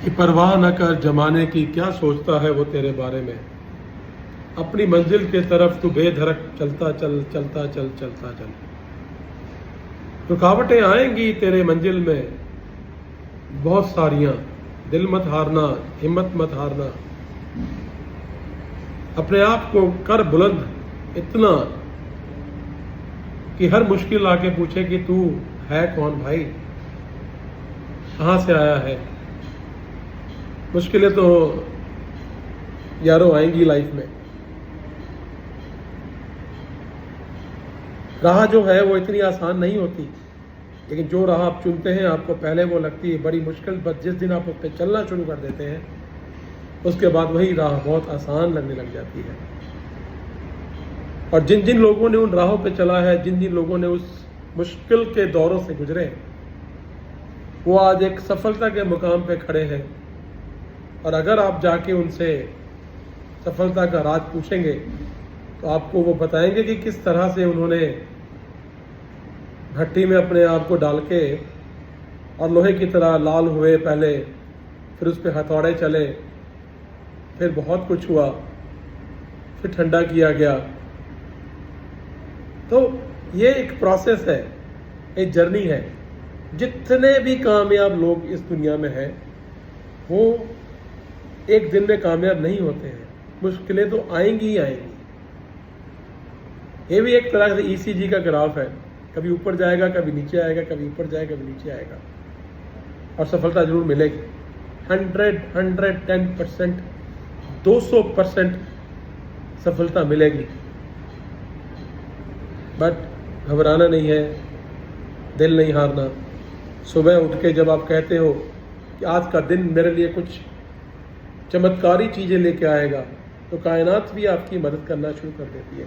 कि परवाह न कर जमाने की, क्या सोचता है वो तेरे बारे में। अपनी मंजिल के तरफ तू बेधड़क चलता चल, चलता चल, चलता चल। रुकावटें आएंगी तेरे मंजिल में बहुत सारियां, दिल मत हारना, हिम्मत मत हारना। अपने आप को कर बुलंद इतना कि हर मुश्किल आके पूछे कि तू है कौन भाई, कहाँ से आया है। मुश्किलें तो यारों आएंगी लाइफ में। राह जो है वो इतनी आसान नहीं होती, लेकिन जो राह आप चुनते हैं आपको पहले वो लगती है बड़ी मुश्किल, बस जिस दिन आप उस पर चलना शुरू कर देते हैं उसके बाद वही राह बहुत आसान लगने लग जाती है। और जिन जिन लोगों ने उन राहों पे चला है, जिन जिन लोगों ने उस मुश्किल के दौरों से गुजरे, वो आज एक सफलता के मुकाम पे खड़े हैं। और अगर आप जाके उनसे सफलता का राज पूछेंगे तो आपको वो बताएंगे कि किस तरह से उन्होंने भट्टी में अपने आप को डाल के और लोहे की तरह लाल हुए पहले, फिर उस पर हथौड़े चले, फिर बहुत कुछ हुआ, फिर ठंडा किया गया। तो ये एक प्रोसेस है, एक जर्नी है। जितने भी कामयाब लोग इस दुनिया में हैं वो एक दिन में कामयाब नहीं होते हैं, मुश्किलें तो आएंगी ही आएंगी। ये भी एक तरह से ईसीजी का ग्राफ है, कभी ऊपर जाएगा, कभी नीचे आएगा, कभी ऊपर जाएगा, कभी नीचे आएगा, और सफलता जरूर मिलेगी। 110%, 200% सफलता मिलेगी। बट घबराना नहीं है, दिल नहीं हारना। सुबह उठ के जब आप कहते हो कि आज का दिन मेरे लिए कुछ चमत्कारी चीज़ें लेके आएगा, तो कायनात भी आपकी मदद करना शुरू कर देती है।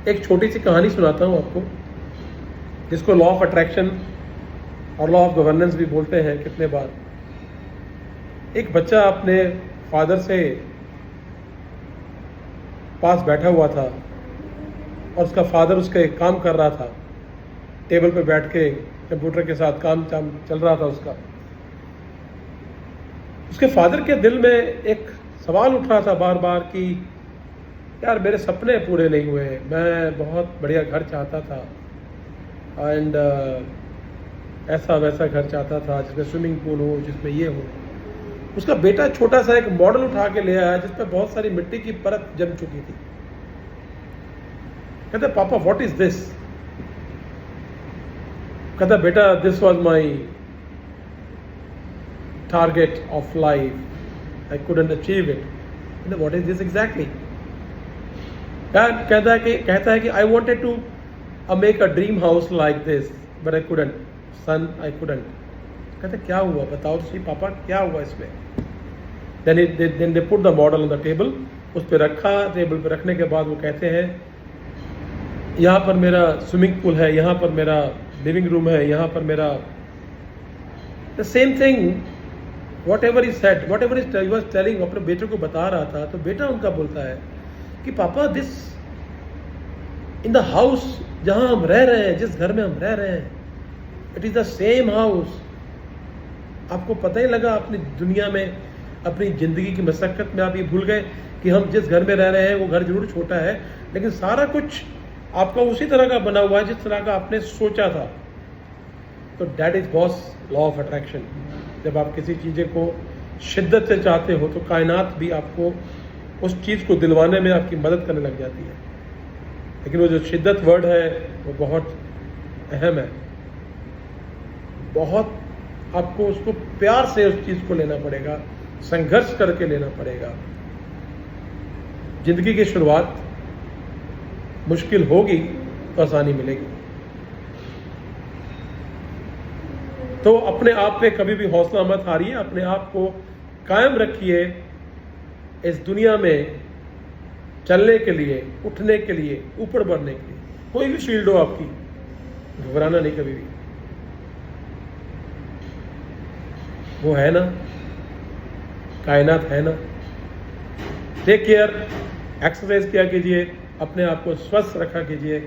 एक छोटी सी कहानी सुनाता हूँ आपको, जिसको लॉ ऑफ अट्रैक्शन और लॉ ऑफ गवर्नेंस भी बोलते हैं कितने बार। एक बच्चा अपने फादर से पास बैठा हुआ था और उसका फादर उसके काम कर रहा था, टेबल पे बैठ के कंप्यूटर के साथ काम चल रहा था उसका। उसके फादर के दिल में एक सवाल उठ रहा था बार बार कि यार मेरे सपने पूरे नहीं हुए, मैं बहुत बढ़िया घर चाहता था एंड ऐसा वैसा घर चाहता था जिसमें स्विमिंग पूल हो, जिसमें ये हो। उसका बेटा छोटा सा एक मॉडल उठा के ले आया जिस पर बहुत सारी मिट्टी की परत जम चुकी थी। कहता पापा व्हाट इज दिस। कहता बेटा this was my target of life, I couldn't achieve it. कहता व्हाट इज दिस एग्जैक्टली। कहता है कि I wanted to make a dream house like this but I couldn't son, I couldn't. कहते क्या हुआ बताओ तो सही पापा, क्या हुआ इसमें। Then they put the model on the table, उस पर रखा। टेबल पर रखने के बाद वो कहते हैं यहाँ पर मेरा स्विमिंग पूल है, यहाँ पर मेरा लिविंग रूम है, यहाँ पर मेरा the same thing whatever he said, whatever he was telling, अपने बेटे को बता रहा था। तो बेटा उनका बोलता है कि पापा दिस इन द हाउस जहाँ हम रह रहे हैं, जिस घर में हम रह रहे हैं, it is the same house. आपको पता ही लगा अपनी दुनिया में, अपनी ज़िंदगी की मशक्क़त में आप ये भूल गए कि हम जिस घर में रह रहे हैं वो घर जरूर छोटा है, लेकिन सारा कुछ आपका उसी तरह का बना हुआ है जिस तरह का आपने सोचा था। तो that is boss law of attraction. जब आप किसी चीज़ को शिद्दत से चाहते हो तो कायनात भी आपको उस चीज़ को दिलवाने में आपकी मदद करने लग जाती है। लेकिन वो जो शिद्दत वर्ड है वो बहुत अहम है। बहुत आपको उसको प्यार से उस चीज़ को लेना पड़ेगा, संघर्ष करके लेना पड़ेगा। जिंदगी की शुरुआत मुश्किल होगी तो आसानी मिलेगी। तो अपने आप पे कभी भी हौसला मत हारिए, अपने आप को कायम रखिए। इस दुनिया में चलने के लिए, उठने के लिए, ऊपर बढ़ने के लिए, कोई भी फील्ड हो आपकी, घबराना नहीं कभी भी। वो है ना, कायनात है ना। टेक केयर, एक्सरसाइज किया कीजिए, अपने आप को स्वस्थ रखा कीजिए।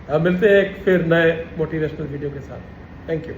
अब मिलते हैं फिर नए मोटिवेशनल वीडियो के साथ। Thank you.